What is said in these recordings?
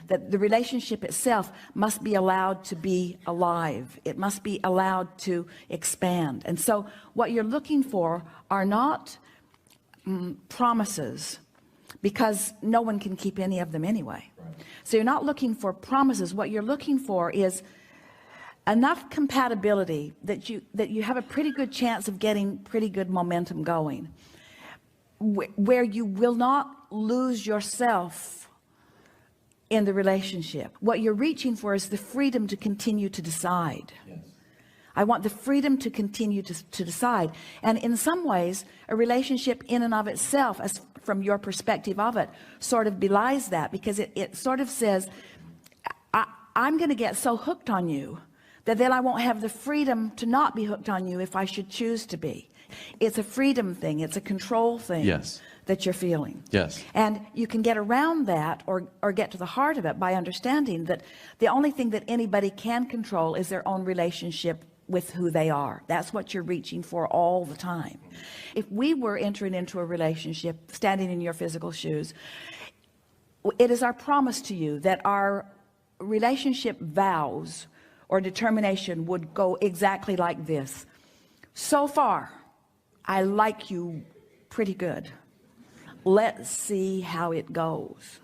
that the relationship itself must be allowed to be alive. It must be allowed to expand. And so what you're looking for are not promises, because no one can keep any of them anyway. Right. So you're not looking for promises. What you're looking for is enough compatibility that you have a pretty good chance of getting pretty good momentum going, where you will not lose yourself in the relationship. What you're reaching for is the freedom to continue to decide. Yes. I want the freedom to continue to decide. And in some ways, a relationship in and of itself, as from your perspective of it, sort of belies that, because it sort of says, I'm going to get so hooked on you that then I won't have the freedom to not be hooked on you if I should choose to be. It's a freedom thing. It's a control thing. Yes. That you're feeling. Yes. And you can get around that or get to the heart of it by understanding that the only thing that anybody can control is their own relationship with who they are. That's what you're reaching for all the time. If we were entering into a relationship, standing in your physical shoes, it is our promise to you that our relationship vows or determination would go exactly like this. So far, I like you pretty good. Let's see how it goes.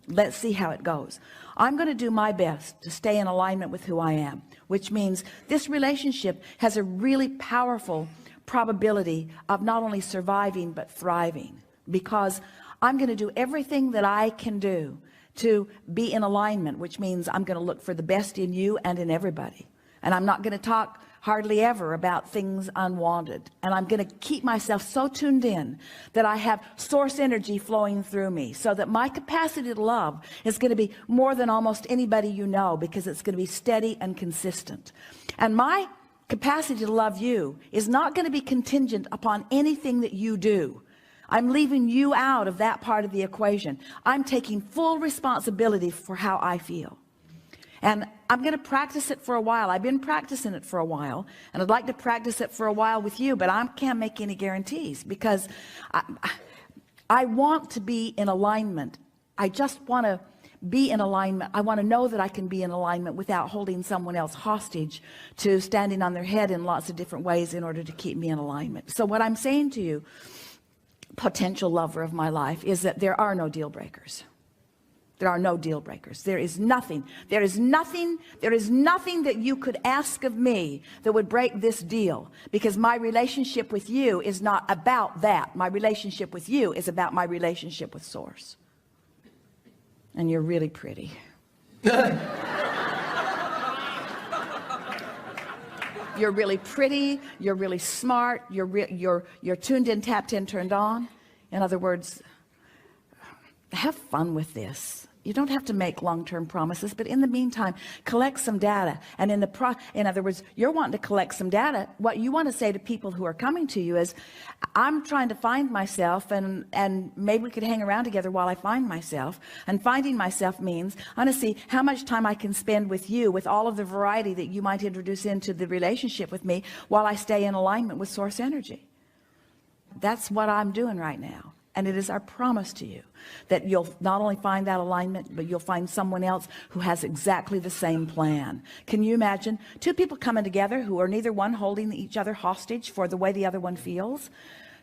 Let's see how it goes. I'm going to do my best to stay in alignment with who I am, which means this relationship has a really powerful probability of not only surviving but thriving, because I'm going to do everything that I can do to be in alignment, which means I'm going to look for the best in you and in everybody. And I'm not going to talk hardly ever about things unwanted. And I'm going to keep myself so tuned in that I have source energy flowing through me, so that my capacity to love is going to be more than almost anybody you know, because it's going to be steady and consistent. And my capacity to love you is not going to be contingent upon anything that you do. I'm leaving you out of that part of the equation. I'm taking full responsibility for how I feel. And I'm going to practice it for a while. I've been practicing it for a while, and I'd like to practice it for a while with you, but I can't make any guarantees, because I want to be in alignment. I just want to be in alignment. I want to know that I can be in alignment without holding someone else hostage to standing on their head in lots of different ways in order to keep me in alignment. So what I'm saying to you, potential lover of my life, is that there are no deal breakers. There are no deal breakers. There is nothing that you could ask of me that would break this deal, because my relationship with you is not about that. My relationship with you is about my relationship with Source. And you're really pretty. You're really pretty, you're really smart, you're tuned in, tapped in, turned on. In other words, have fun with this. You don't have to make long-term promises, but in the meantime, collect some data. And in other words, you're wanting to collect some data. What you want to say to people who are coming to you is, I'm trying to find myself, and maybe we could hang around together while I find myself. And finding myself means I want to see how much time I can spend with you, with all of the variety that you might introduce into the relationship with me, while I stay in alignment with source energy. That's what I'm doing right now. And it is our promise to you that you'll not only find that alignment, but you'll find someone else who has exactly the same plan. Can you imagine two people coming together who are neither one holding each other hostage for the way the other one feels,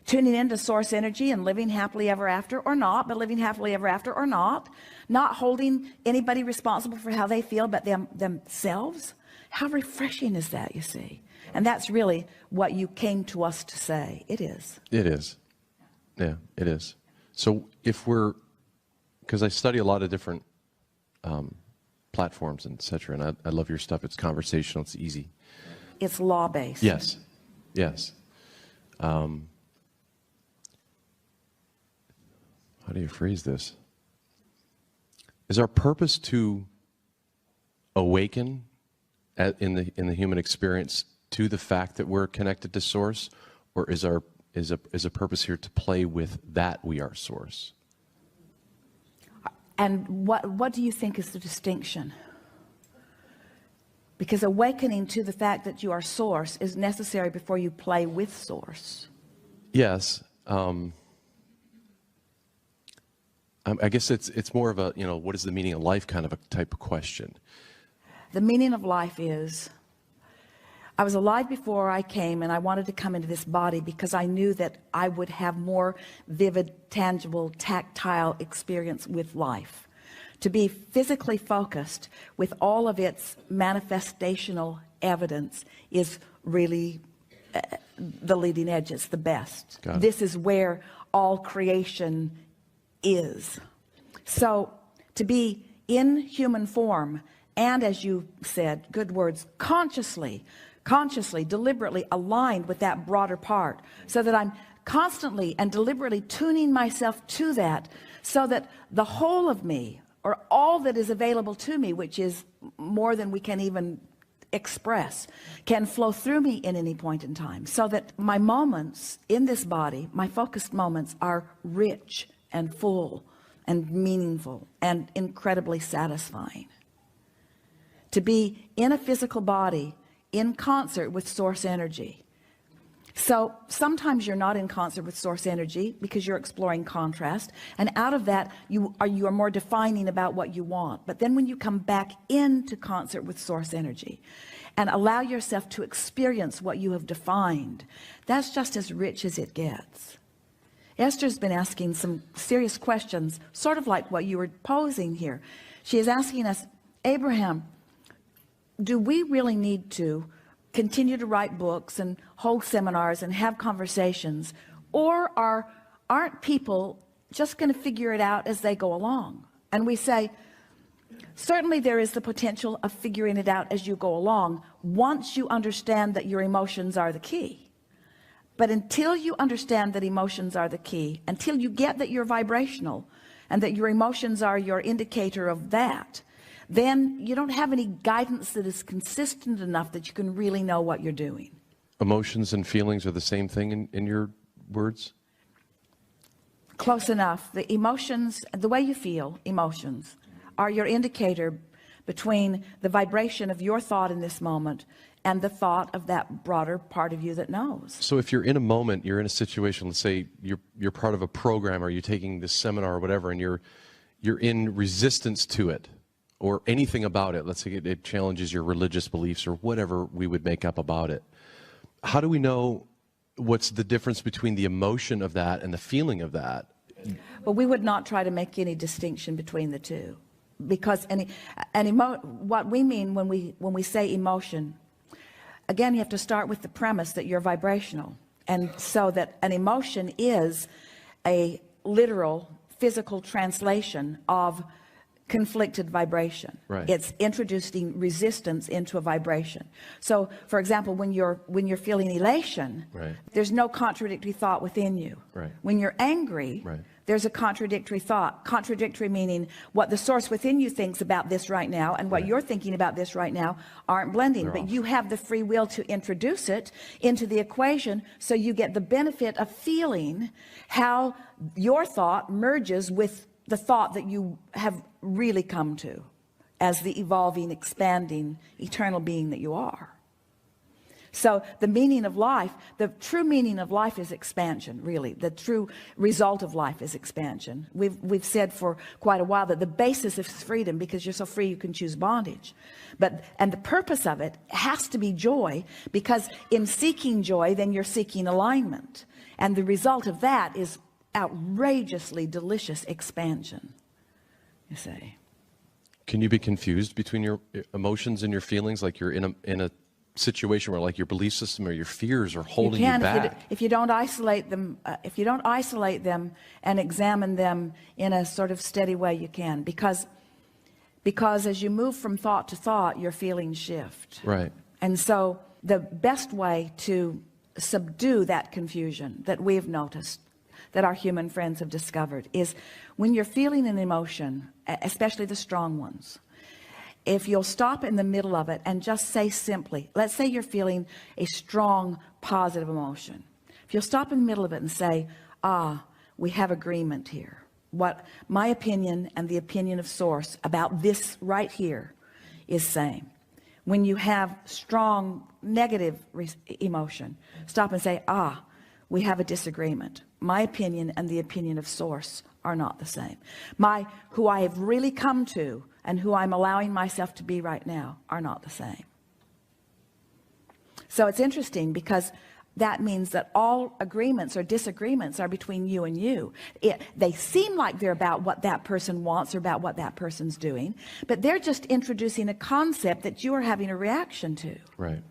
tuning into source energy and living happily ever after, or not, but living happily ever after, or not holding anybody responsible for how they feel but themselves? How refreshing is that, you see? And that's really what you came to us to say. It is. It is. Yeah, it is. So if because I study a lot of different platforms and et cetera, and I love your stuff. It's conversational, it's easy. It's law-based. Yes, yes. How do you phrase this? Is our purpose to awaken in the human experience to the fact that we're connected to Source, or is a purpose here to play with that we are Source? And what do you think is the distinction? Because awakening to the fact that you are Source is necessary before you play with Source. Yes. I guess it's more of a, what is the meaning of life kind of a type of question. The meaning of life is, I was alive before I came, and I wanted to come into this body because I knew that I would have more vivid, tangible, tactile experience with life. To be physically focused with all of its manifestational evidence is really the leading edge. It's the best. This is where all creation is. So to be in human form, and as you said, good words, consciously, deliberately aligned with that broader part, so that I'm constantly and deliberately tuning myself to that, so that the whole of me, or all that is available to me, which is more than we can even express, can flow through me in any point in time, so that my moments in this body, my focused moments, are rich and full and meaningful and incredibly satisfying. To be in a physical body in concert with source energy. So sometimes you're not in concert with source energy because you're exploring contrast, and out of that you are more defining about what you want. But then when you come back into concert with source energy and allow yourself to experience what you have defined, that's just as rich as it gets. Esther's been asking some serious questions, sort of like what you were posing here. She is asking us, Abraham, do we really need to continue to write books and hold seminars and have conversations, or aren't people just going to figure it out as they go along? And we say, certainly there is the potential of figuring it out as you go along, once you understand that your emotions are the key. But until you understand that emotions are the key, until you get that you're vibrational and that your emotions are your indicator of that, then you don't have any guidance that is consistent enough that you can really know what you're doing. Emotions and feelings are the same thing in your words? Close enough. The emotions, the way you feel, emotions, are your indicator between the vibration of your thought in this moment and the thought of that broader part of you that knows. So if you're in a moment, you're in a situation, let's say you're part of a program, or you're taking this seminar or whatever, and you're in resistance to it, or anything about it, let's say it challenges your religious beliefs or whatever we would make up about it. How do we know what's the difference between the emotion of that and the feeling of that? Well, we would not try to make any distinction between the two, because what we mean when we say emotion, again, you have to start with the premise that you're vibrational, and so that an emotion is a literal physical translation of conflicted vibration. Right. It's introducing resistance into a vibration. So for example, when you're feeling elation, right, there's no contradictory thought within you. Right. When you're angry, right, there's a contradictory thought. Contradictory meaning what the source within you thinks about this right now and what right, you're thinking about this right now aren't blending. They're but off. You have the free will to introduce it into the equation, so you get the benefit of feeling how your thought merges with the thought that you have really come to as the evolving, expanding, eternal being that you are. So the meaning of life, the true meaning of life is expansion, really. The true result of life is expansion. We've said for quite a while that the basis is freedom, because you're so free you can choose bondage. And the purpose of it has to be joy, because in seeking joy, then you're seeking alignment. And the result of that is outrageously delicious expansion, you say. Can you be confused between your emotions and your feelings, like you're in a situation where, like, your belief system or your fears are holding you back? If you don't isolate them, and examine them in a sort of steady way, you can, because as you move from thought to thought, your feelings shift. Right. And so the best way to subdue that confusion that we've noticed, that our human friends have discovered, is when you're feeling an emotion, especially the strong ones, if you'll stop in the middle of it and just say simply, let's say you're feeling a strong positive emotion. If you'll stop in the middle of it and say, we have agreement here. What my opinion and the opinion of source about this right here is saying. When you have strong negative emotion, stop and say, we have a disagreement. My opinion and the opinion of source are not the same. Who I have really come to and who I'm allowing myself to be right now are not the same. So it's interesting because that means that all agreements or disagreements are between you and you. They seem like they're about what that person wants or about what that person's doing, but they're just introducing a concept that you are having a reaction to. Right.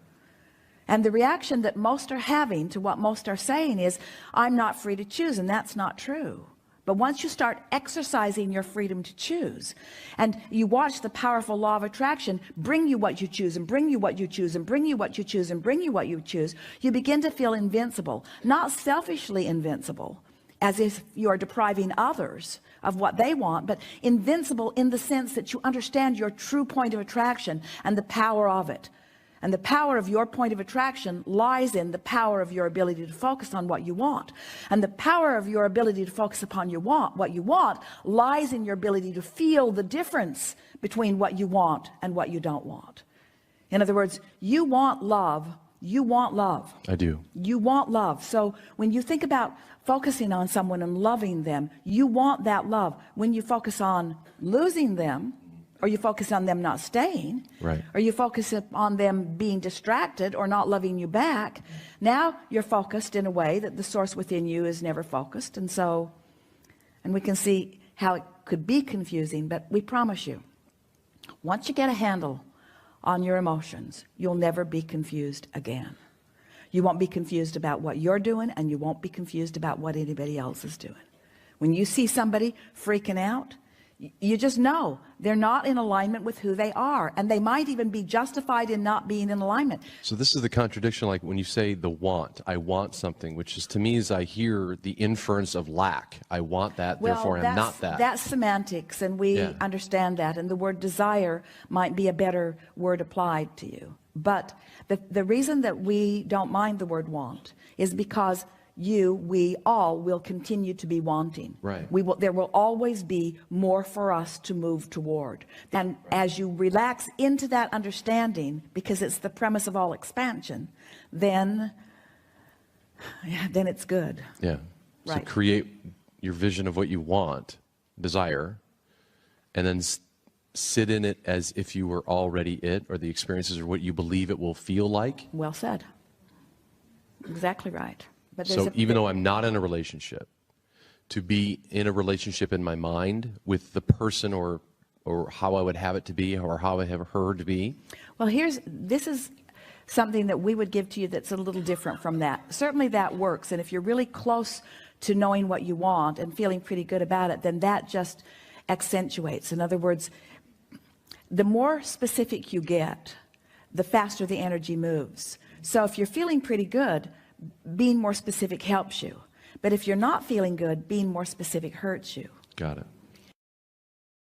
And the reaction that most are having to what most are saying is, I'm not free to choose, and that's not true. But once you start exercising your freedom to choose, and you watch the powerful law of attraction bring you what you choose, and bring you what you choose, and bring you what you choose, and bring you what you choose, you begin to feel invincible. Not selfishly invincible, as if you are depriving others of what they want, but invincible in the sense that you understand your true point of attraction and the power of it. And the power of your point of attraction lies in the power of your ability to focus on what you want. And the power of your ability to focus upon what you want lies in your ability to feel the difference between what you want and what you don't want. In other words, you want love. You want love. I do. You want love. So when you think about focusing on someone and loving them, you want that love. When you focus on losing them, or you focus on them not staying, right, or you focus on them being distracted or not loving you back, now you're focused in a way that the source within you is never focused. And we can see how it could be confusing, but we promise you, once you get a handle on your emotions, you'll never be confused again. You won't be confused about what you're doing, and you won't be confused about what anybody else is doing. When you see somebody freaking out, you just know they're not in alignment with who they are, and they might even be justified in not being in alignment. So this is the contradiction, like when you say the want, I want something, which is to me as I hear the inference of lack. I want that, therefore I'm not that. That's semantics, and we understand that, and the word desire might be a better word applied to you. But the reason that we don't mind the word want is because we all will continue to be wanting. Right. There will always be more for us to move toward. And as you relax into that understanding, because it's the premise of all expansion, then it's good. Yeah. So Right. create your vision of what you want, desire, and then sit in it as if you were already it, or the experiences are what you believe it will feel like. Well said. Exactly right. But So even though I'm not in a relationship, to be in a relationship in my mind with the person or how I would have it to be, or how I have her to be. Well, this is something that we would give to you that's a little different from that. Certainly that works. And if you're really close to knowing what you want and feeling pretty good about it, then that just accentuates. In other words, the more specific you get, the faster the energy moves. So if you're feeling pretty good, being more specific helps you. But if you're not feeling good, being more specific hurts you. Got it.